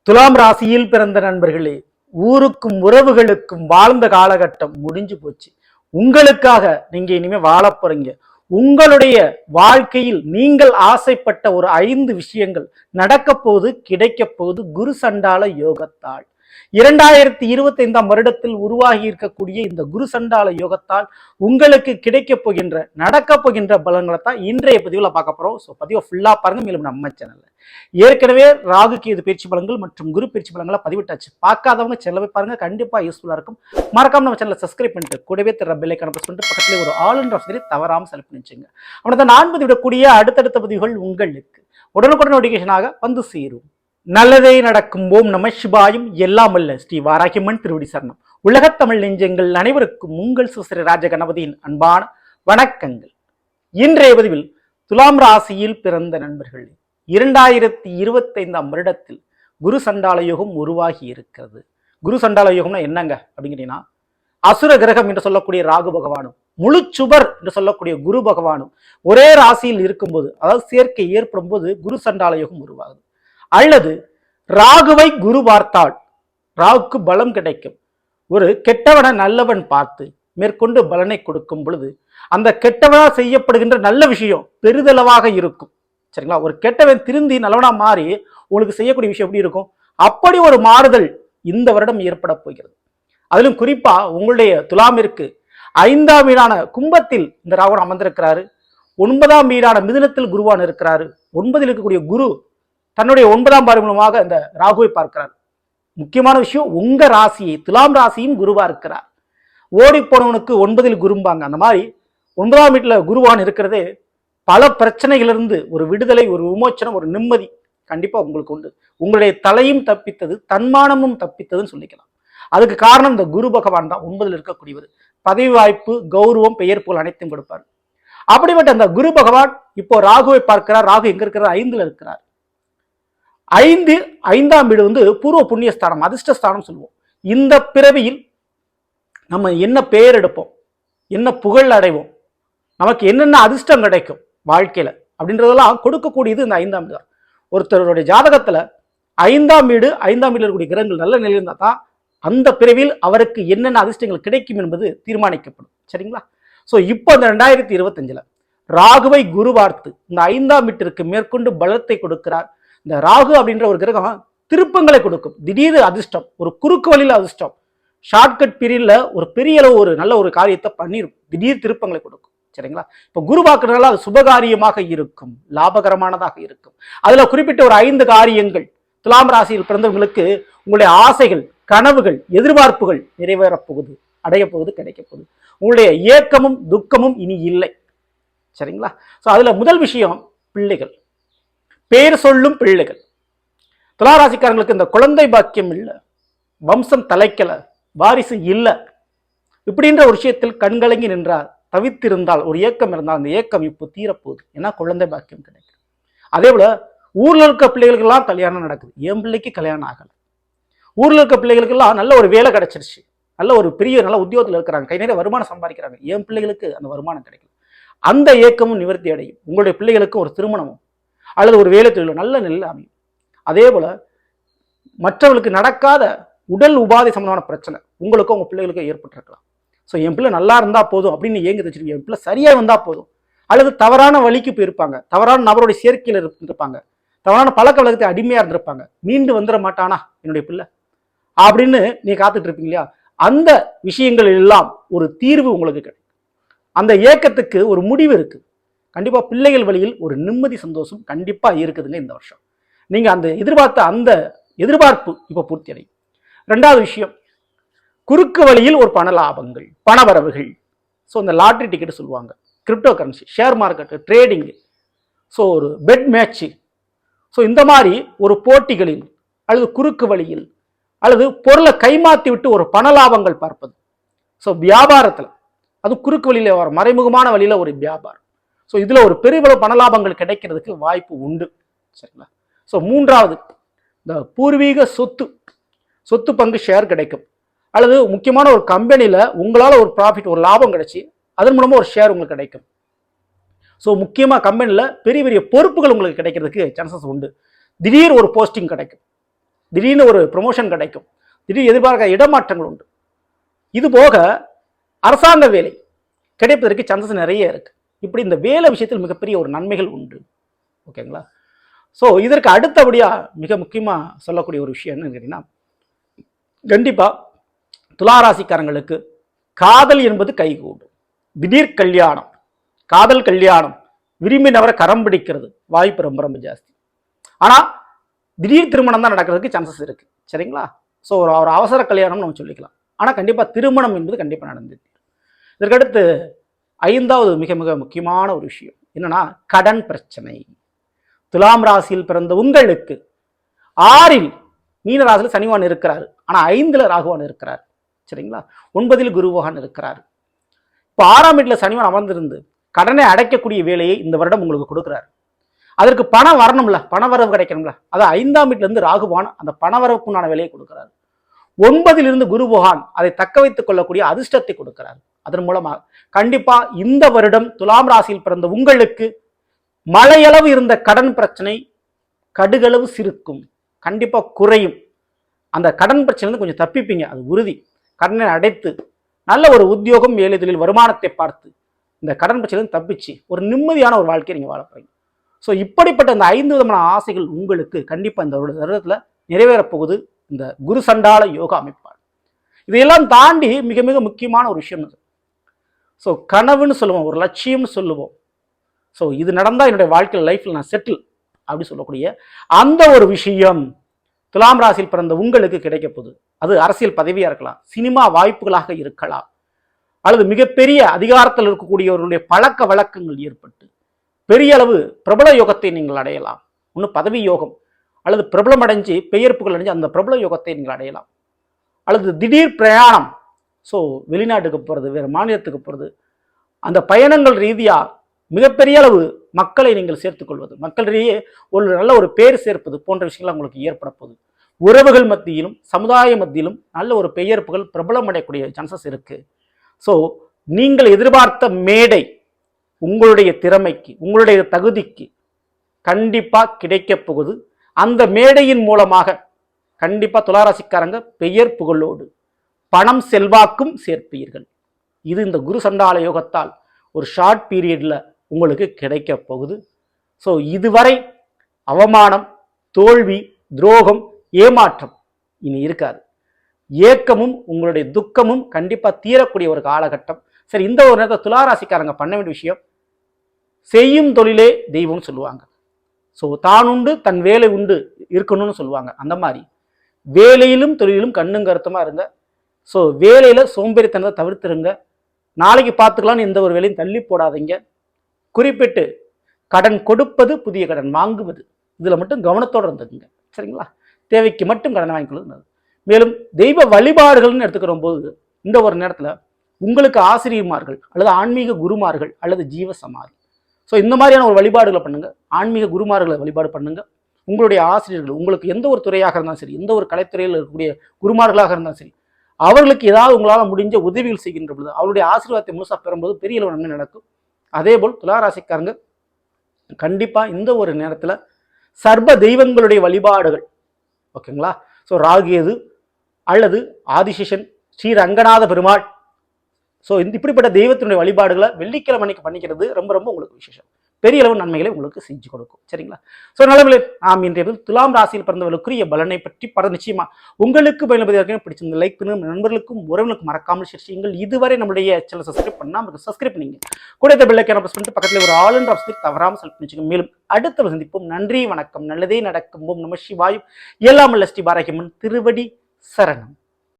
துலாம் ராசியில் பிறந்த நண்பர்களே, ஊருக்கும் உறவுகளுக்கும் வாழ்ந்த காலகட்டம் முடிஞ்சு போச்சு. உங்களுக்காக நீங்க இனிமே வாழ போறீங்க. உங்களுடைய வாழ்க்கையில் நீங்கள் ஆசைப்பட்ட ஒரு 5 விஷயங்கள் நடக்க போது கிடைக்க போது குரு சண்டால யோகத்தால். 2025ஆம் வருடத்தில் உருவாகி இருக்கக்கூடிய இந்த குரு சண்டால யோகத்தால் உங்களுக்கு கிடைக்க போகின்ற நடக்க போகின்ற பலன்களை தான் இன்றைய பதிவுல பார்க்க போறோம். ஸோ பதிவை ஃபுல்லா பாருங்க. மேலும் நம்ம சேனல்ல ஏற்கனவே ராகு கேது பயிற்சி பலன்கள் மற்றும் குரு பயிற்சி பலன்களை பதிவிட்டாச்சு. பார்க்காதவங்க சேனலை போய் பாருங்க, கண்டிப்பா யூஸ்ஃபுல்லா இருக்கும். மறக்காம நம்ம சேனலை சப்ஸ்கிரைப் பண்ணிட்டு கூடவே தர பெல் ஐகானை பிரஸ் பண்ணிட்டு பக்கத்துல ஒரு ஆல் என்ற ஆப்ஷனை தவறாம செலக்ட் பண்ணி வச்சுங்க. அவனை நான் பதிவிடக்கூடிய அடுத்தடுத்த பதிவுகள் உங்களுக்கு உடனுக்குடன் நோட்டிபிகேஷனாக வந்து சேரும். நல்லதே நடக்கும். ஓம் நம சிவாயும். எல்லாம் அல்ல ஸ்ரீ வாராகியம்மன் திருவடி சரணம். உலகத்தமிழ் நெஞ்சங்கள் அனைவருக்கும் உங்கள் சுசரி ராஜ கணபதியின் அன்பான வணக்கங்கள். இன்றைய பதிவில் துலாம் ராசியில் பிறந்த நண்பர்கள் 2025ஆம் வருடத்தில் குரு சண்டால யோகம் உருவாகி இருக்கிறது. குரு சண்டால யோகம்னா என்னங்க அப்படிங்கிறீங்கன்னா, அசுர கிரகம் என்று சொல்லக்கூடிய ராகு பகவானும் முழு சுபர் என்று சொல்லக்கூடிய குரு பகவானும் ஒரே ராசியில் இருக்கும்போது, அதாவது சேர்க்கை ஏற்படும் போது குரு சண்டால யோகம் உருவாகுது. அல்லது ராகுவை குரு பார்த்தால் ராகுக்கு பலம் கிடைக்கும். ஒரு கெட்டவனை நல்லவன் பார்த்து மேற்கொண்டு பலனை கொடுக்கும் பொழுது அந்த கெட்டவனால் செய்யப்படுகின்ற நல்ல விஷயம் பெரிதளவாக இருக்கும். சரிங்களா? ஒரு கெட்டவன் திருந்தி நல்லவனா மாறி உங்களுக்கு செய்யக்கூடிய விஷயம் எப்படி இருக்கும்? அப்படி ஒரு மாறுதல் இந்த வருடம் ஏற்பட போகிறது. அதிலும் குறிப்பா உங்களுடைய துலாமிற்கு 5ஆம் வீடான கும்பத்தில் இந்த ராகுன் அமர்ந்திருக்கிறாரு. 9ஆம் வீடான மிதுனத்தில் குருவான் இருக்கிறாரு. 9ல் இருக்கக்கூடிய குரு தன்னுடைய 9ஆம் பார்வை மூலமாக இந்த ராகுவை பார்க்கிறார். முக்கியமான விஷயம், உங்க ராசியை துலாம் ராசியும் குருவா இருக்கிறார். ஓடி போனவனுக்கு 9ல் குரும்பாங்க. அந்த மாதிரி 9ஆம் வீட்டுல குருவான் இருக்கிறதே பல பிரச்சனைகளிலிருந்து ஒரு விடுதலை, ஒரு விமோச்சனம், ஒரு நிம்மதி கண்டிப்பா உங்களுக்கு உண்டு. உங்களுடைய தலையும் தப்பித்தது, தன்மானமும் தப்பித்ததுன்னு சொல்லிக்கலாம். அதுக்கு காரணம் இந்த குரு பகவான் தான். 9ல் இருக்கக்கூடியவர் பதவி வாய்ப்பு, கௌரவம், பெயர் புகழ் அனைத்தும் கொடுப்பார். அப்படிப்பட்ட அந்த குரு பகவான் இப்போ ராகுவை பார்க்கிறார். ராகு எங்க இருக்கிறார்? 5ல் இருக்கிறார். 5ஆம் வீடு பூர்வ புண்ணியஸ்தானம், அதிர்ஷ்டஸ்தானம் சொல்லுவோம். இந்த பிறவியில் நம்ம என்ன பெயர் எடுப்போம், என்ன புகழ் அடைவோம், நமக்கு என்னென்ன அதிர்ஷ்டம் கிடைக்கும் வாழ்க்கையில அப்படின்றதெல்லாம் கொடுக்கக்கூடியது இந்த 5ஆம் வீடு தான். ஒருத்தருடைய ஜாதகத்துல 5ஆம் வீடு, 5ஆம் வீட்டில் இருக்கக்கூடிய கிரகங்கள் நல்ல நிலையில் இருந்தால் தான் அந்த பிறவியில் அவருக்கு என்னென்ன அதிர்ஷ்டங்கள் கிடைக்கும் என்பது தீர்மானிக்கப்படும். சரிங்களா? ஸோ இப்போ இந்த 2025ல் ராகுவை குரு பார்த்து இந்த 5ஆம் வீட்டிற்கு மேற்கொண்டு பலத்தை கொடுக்கிறார். இந்த ராகு அப்படின்ற ஒரு கிரகம் திருப்பங்களை கொடுக்கும். திடீர் அதிர்ஷ்டம், ஒரு குறுக்கு வழியில் அதிர்ஷ்டம், ஷார்ட்கட் பீரியட்ல ஒரு பெரிய அளவு ஒரு நல்ல ஒரு காரியத்தை பண்ணிடும். திடீர் திருப்பங்களை கொடுக்கும். சரிங்களா? இப்போ குரு பார்க்கறதுனால அது சுபகாரியமாக இருக்கும், லாபகரமானதாக இருக்கும். அதுல குறிப்பிட்ட ஒரு 5 காரியங்கள் துலாம் ராசியில் பிறந்தவங்களுக்கு உங்களுடைய ஆசைகள், கனவுகள், எதிர்பார்ப்புகள் நிறைவேறப் போகுது, அடைய போகுது, கிடைக்க போகுது. உங்களுடைய ஏக்கமும் துக்கமும் இனி இல்லை. சரிங்களா? ஸோ அதுல முதல் விஷயம் பிள்ளைகள், பேர் சொல்லும் பிள்ளைகள். துளாராசிக்காரங்களுக்கு இந்த குழந்தை பாக்கியம் இல்லை, வம்சம் தலைக்கல, வாரிசு இல்லை, இப்படின்ற ஒரு விஷயத்தில் கண்கலங்கி நின்றார், தவித்திருந்தால், ஒரு ஏக்கம் இருந்தால் அந்த ஏக்கம் இப்போ தீரப்போகுது. ஏன்னா குழந்தை பாக்கியம் கிடைக்கும். அதே போல ஊர்ல இருக்க பிள்ளைகளுக்கெல்லாம் கல்யாணம் நடக்குது. என் பிள்ளைக்கு கல்யாணம் ஆகலை. ஊர்ல இருக்க பிள்ளைகளுக்கெல்லாம் நல்ல ஒரு வேலை கிடைச்சிருச்சு, நல்ல ஒரு பெரிய நல்ல உத்தியோகத்தில் இருக்கிறாங்க, கை நிறைய வருமானம் சம்பாதிக்கிறாங்க. என் பிள்ளைகளுக்கு அந்த வருமானம் கிடைக்கும். அந்த ஏக்கமும் நிவர்த்தி அடையும். உங்களுடைய பிள்ளைகளுக்கு ஒரு திருமணமும் அல்லது ஒரு வேலை தொழிலும் நல்ல நிலையில் அமையும். அதே போல மற்றவர்களுக்கு நடக்காத உடல் உபாதை சம்பந்தமான பிரச்சனை உங்களுக்கும் உங்க பிள்ளைகளுக்கும் ஏற்பட்டிருக்கலாம். ஸோ என் பிள்ளை நல்லா இருந்தா போதும் அப்படின்னு ஏங்கி வச்சிருக்கீங்க. என் பிள்ளை சரியா வந்தா போதும். அல்லது தவறான வழிக்கு போயிருப்பாங்க, தவறான நபருடைய சேர்க்கையில் இருந்திருப்பாங்க, தவறான பழக்க வழக்கத்தை அடிமையா இருந்திருப்பாங்க, மீண்டு வந்துட மாட்டானா என்னுடைய பிள்ளை அப்படின்னு நீ காத்துட்டு இருப்பீங்க இல்லையா? அந்த விஷயங்கள் எல்லாம் ஒரு தீர்வு உங்களுக்கு கிடைக்கும். அந்த ஏக்கத்துக்கு ஒரு முடிவு இருக்கு. கண்டிப்பா பிள்ளைகள் வழியில் ஒரு நிம்மதி, சந்தோஷம் கண்டிப்பா இருக்குதுங்க இந்த வருஷம். நீங்க அந்த எதிர்பார்த்த அந்த எதிர்பார்ப்பு இப்ப பூர்த்தி அடையும். 2வது விஷயம், குறுக்கு வழியில் ஒரு பண லாபங்கள், பண வரவுகள். ஸோ இந்த லாட்ரி டிக்கெட் சொல்லுவாங்க, crypto currency, share market, trading, so ஒரு பெட் மேட்ச், ஸோ இந்த மாதிரி ஒரு போட்டிகளில் அல்லது குறுக்கு வழியில் அல்லது பொருளை கைமாற்றி விட்டு ஒரு பண லாபங்கள் பார்ப்பது. ஸோ வியாபாரத்தில் அது குறுக்கு வழியில வர மறைமுகமான வழியில ஒரு வியாபாரம். ஸோ இதுல ஒரு பெரிய பணலாபங்கள் கிடைக்கிறதுக்கு வாய்ப்பு உண்டு. சரிங்களா? ஸோ 3வது, இந்த பூர்வீக சொத்து பங்கு ஷேர் கிடைக்கும். அல்லது முக்கியமான ஒரு கம்பெனியில உங்களால ஒரு ப்ராஃபிட், ஒரு லாபம் கிடைச்சி அதன் மூலமா ஒரு ஷேர் உங்களுக்கு கிடைக்கும். ஸோ முக்கியமா கம்பெனியில் பெரிய பெரிய பொறுப்புகள் உங்களுக்கு கிடைக்கிறதுக்கு சான்சஸ் உண்டு. திடீர் ஒரு போஸ்டிங் கிடைக்கும். திடீர்னு ஒரு ப்ரொமோஷன் கிடைக்கும், திடீர் எதிர்பார்க்க இடமாற்றங்கள் உண்டு. இது போக அரசாங்க வேலை கிடைப்பதற்கு சான்சஸ் நிறைய இருக்கு. இப்படி இந்த வேலை விஷயத்தில் மிகப்பெரிய ஒரு நன்மைகள் உண்டு. ஓகேங்களா? ஸோ இதற்கு அடுத்தபடியாக மிக முக்கியமாக சொல்லக்கூடிய ஒரு விஷயம் என்னன்னு கேட்டீங்கன்னா, கண்டிப்பாக துளாராசிக்காரங்களுக்கு காதல் என்பது கைகூடும். திடீர் கல்யாணம், காதல் கல்யாணம், விரும்பினவரை கரம் பிடிக்கிறது வாய்ப்பு ரொம்ப ரொம்ப ஜாஸ்தி. ஆனால் திடீர் திருமணம் தான் நடக்கிறதுக்கு சான்சஸ் இருக்கு. சரிங்களா? ஸோ ஒரு அவசர கல்யாணம் நம்ம சொல்லிக்கலாம். ஆனால் கண்டிப்பாக திருமணம் என்பது கண்டிப்பாக நடந்தது. இதற்கடுத்து 5வது மிக மிக முக்கியமான ஒரு விஷயம் என்னன்னா, கடன் பிரச்சனை. துலாம் ராசியில் பிறந்த உங்களுக்கு 6ல் மீன ராசியில் சனிவான் இருக்கிறார், ஆனால் 5ல் ராகுவான் இருக்கிறார். சரிங்களா? 9ல் குருவான் இருக்கிறார். இப்போ 6ஆம் வீட்டில் சனிவான் அமர்ந்திருந்து கடனை அடைக்கக்கூடிய வேலையை இந்த வருடம் உங்களுக்கு கொடுக்குறாரு. அதற்கு பணம் வரணும்ல, பணவரவு கிடைக்கணும்ல, அதான் 5ஆம் வீட்டில இருந்து ராகுவான் அந்த பணவரவுக்குண்டான வேலையை கொடுக்கிறார். 9லிருந்து குரு பகவான் அதை தக்க வைத்துக் கொள்ளக்கூடிய அதிர்ஷ்டத்தை கொடுக்கிறார். அதன் மூலமாக கண்டிப்பா இந்த வருடம் துலாம் ராசியில் பிறந்த உங்களுக்கு மழையளவு இருந்த கடன் பிரச்சனை கடுகளவு சிறுக்கும், கண்டிப்பா குறையும். அந்த கடன் பிரச்சனை கொஞ்சம் தப்பிப்பீங்க, அது உறுதி. கடனை அடைத்து நல்ல ஒரு உத்தியோகம், வேலை, தொழில், வருமானத்தை பார்த்து இந்த கடன் பிரச்சனை தப்பிச்சு ஒரு நிம்மதியான ஒரு வாழ்க்கையை நீங்க வாழ போறீங்க. ஸோ இப்படிப்பட்ட இந்த 5 விதமான ஆசைகள் உங்களுக்கு கண்டிப்பா இந்த வருடத்துல நிறைவேறப் போகுது இந்த குரு சண்டால யோகா அமைப்பார். இதையெல்லாம் தாண்டி மிக மிக முக்கியமான ஒரு விஷயம் இது. ஸோ கனவுன்னு சொல்லுவோம், ஒரு லட்சியம்னு சொல்லுவோம். ஸோ இது நடந்தா என்னுடைய வாழ்க்கையில் லைஃப்ல நான் செட்டில் அப்படி சொல்லக்கூடிய அந்த ஒரு விஷயம் துலாம் ராசியில் பிறந்த உங்களுக்கு கிடைக்க போகுது. அது அரசியல் பதவியா இருக்கலாம், சினிமா வாய்ப்புகளாக இருக்கலாம், அல்லது மிகப்பெரிய அதிகாரத்தில் இருக்கக்கூடியவர்களுடைய பழக்க வழக்கங்கள் ஏற்பட்டு பெரிய அளவு பிரபல யோகத்தை நீங்கள் அடையலாம். ஒன்று பதவி யோகம், அல்லது பிரபலம் அடைஞ்சு பெயர் புகழ் அடைஞ்சு அந்த பிரபல யோகத்தை நீங்கள் அடையலாம், அல்லது திடீர் பிரயாணம். ஸோ வெளிநாட்டுக்கு போகிறது, வேறு மாநிலத்துக்கு போகிறது, அந்த பயணங்கள் ரீதியாக மிகப்பெரிய அளவு மக்களை நீங்கள் சேர்த்துக்கொள்வது, மக்களிடையே ஒரு நல்ல ஒரு பேர் சேர்ப்பது போன்ற விஷயங்கள் உங்களுக்கு ஏற்பட போகுது. உறவுகள் மத்தியிலும் சமுதாய மத்தியிலும் நல்ல ஒரு பெயர் புகழ் பிரபலம் அடையக்கூடிய சான்சஸ் இருக்கு. ஸோ நீங்கள் எதிர்பார்த்த மேடை உங்களுடைய திறமைக்கு, உங்களுடைய தகுதிக்கு கண்டிப்பா கிடைக்க போகுது. அந்த மேடையின் மூலமாக கண்டிப்பா துளாராசிக்காரங்க பெயர் புகழோடு பணம் செல்வாக்கும் சேர்ப்பீர்கள். இது இந்த குரு சண்டால யோகத்தால் ஒரு ஷார்ட் பீரியட்ல உங்களுக்கு கிடைக்க போகுது. ஸோ இதுவரை அவமானம், தோல்வி, துரோகம், ஏமாற்றம் இனி இருக்காது. ஏக்கமும் உங்களுடைய துக்கமும் கண்டிப்பா தீரக்கூடிய ஒரு காலகட்டம். சரி, இந்த ஒரு நேரத்தில் துளாராசிக்காரங்க பண்ண வேண்டிய விஷயம், செய்யும் தொழிலே தெய்வம் சொல்லுவாங்க. ஸோ தான் உண்டு தன் வேலை உண்டு இருக்கணும்னு சொல்லுவாங்க. அந்த மாதிரி வேலையிலும் தொழிலும் கண்ணும் கருத்துமா இருங்க. ஸோ வேலையில சோம்பேறித்தனத்தை தவிர்த்துருங்க. நாளைக்கு பார்த்துக்கலான்னு எந்த ஒரு வேலையும் தள்ளி போடாதீங்க. குறிப்பிட்டு கடன் கொடுப்பது, புதிய கடன் வாங்குவது, இதுல மட்டும் கவனத்தோடு இருந்துக்குங்க. சரிங்களா? தேவைக்கு மட்டும் கடன் வாங்கிக்கொள்ளுங்க. மேலும் தெய்வ வழிபாடுகள்னு எடுத்துக்கிற போது இந்த ஒரு நேரத்தில் உங்களுக்கு ஆசிரியர்மார்கள் அல்லது ஆன்மீக குருமார்கள் அல்லது ஜீவ சமாதி, ஸோ இந்த மாதிரியான ஒரு வழிபாடுகளை பண்ணுங்க. ஆன்மீக குருமார்களை வழிபாடு பண்ணுங்க. உங்களுடைய ஆசிரியர்கள், உங்களுக்கு எந்த ஒரு துறையாக இருந்தாலும் சரி, எந்த ஒரு கலைத்துறையில் இருக்கக்கூடிய குருமார்களாக இருந்தாலும் சரி, அவர்களுக்கு ஏதாவது உங்களால் முடிஞ்ச உதவிகள் செய்கின்ற பொழுது அவருடைய ஆசீர்வாதத்தை முழுசாக பெறும்போது பெரிய அளவு நன்மை நடக்கும். அதே போல் துளாராசிக்காரங்க கண்டிப்பா இந்த ஒரு நேரத்தில் சர்வ தெய்வங்களுடைய வழிபாடுகள், ஓகேங்களா? ஸோ ராகேது அல்லது ஆதிசேஷன், ஸ்ரீ ரங்கநாத பெருமாள், ஸோ இப்படிப்பட்ட தெய்வத்தினுடைய வழிபாடுகளை வெள்ளிக்கிழமை அன்னைக்கு பண்ணிக்கிறது ரொம்ப ரொம்ப உங்களுக்கு விசேஷம். பெரிய அளவு நன்மைகளை உங்களுக்கு செஞ்சு கொடுக்கும். சரிங்களா? ஸோ நல்லவில்லை, நாம் இன்றைய துலாம் ராசியில் பிறந்தவர்களுக்குரிய பலனை பற்றி நிச்சயமா உங்களுக்கு பயன்படுத்தி பிடிச்சிருந்த லைக் பண்ணுங்க, நண்பர்களுக்கும் உறவுகளுக்கும் மறக்காமல் ஷேர் செய்யுங்கள். இதுவரை நம்முடைய சேனல் சப்ஸ்கிரைப் பண்ணால் சப்ஸ்கிரைப் பண்ணிங்க, கூட இந்த பெல் ஐகானை பிரஸ் பண்ணிட்டு பக்கத்தில் ஒரு ஆல் என்ற ஆப்ஷனை தவறாமல் செலக்ட் பண்ணிச்சுங்க. மேலும் அடுத்த சந்திப்போம். நன்றி, வணக்கம். நல்லதே நடக்கும். ஓம் நம சிவாய. எல்லாம் ஸ்ரீ பாரகியம்மன் திருவடி சரணம்.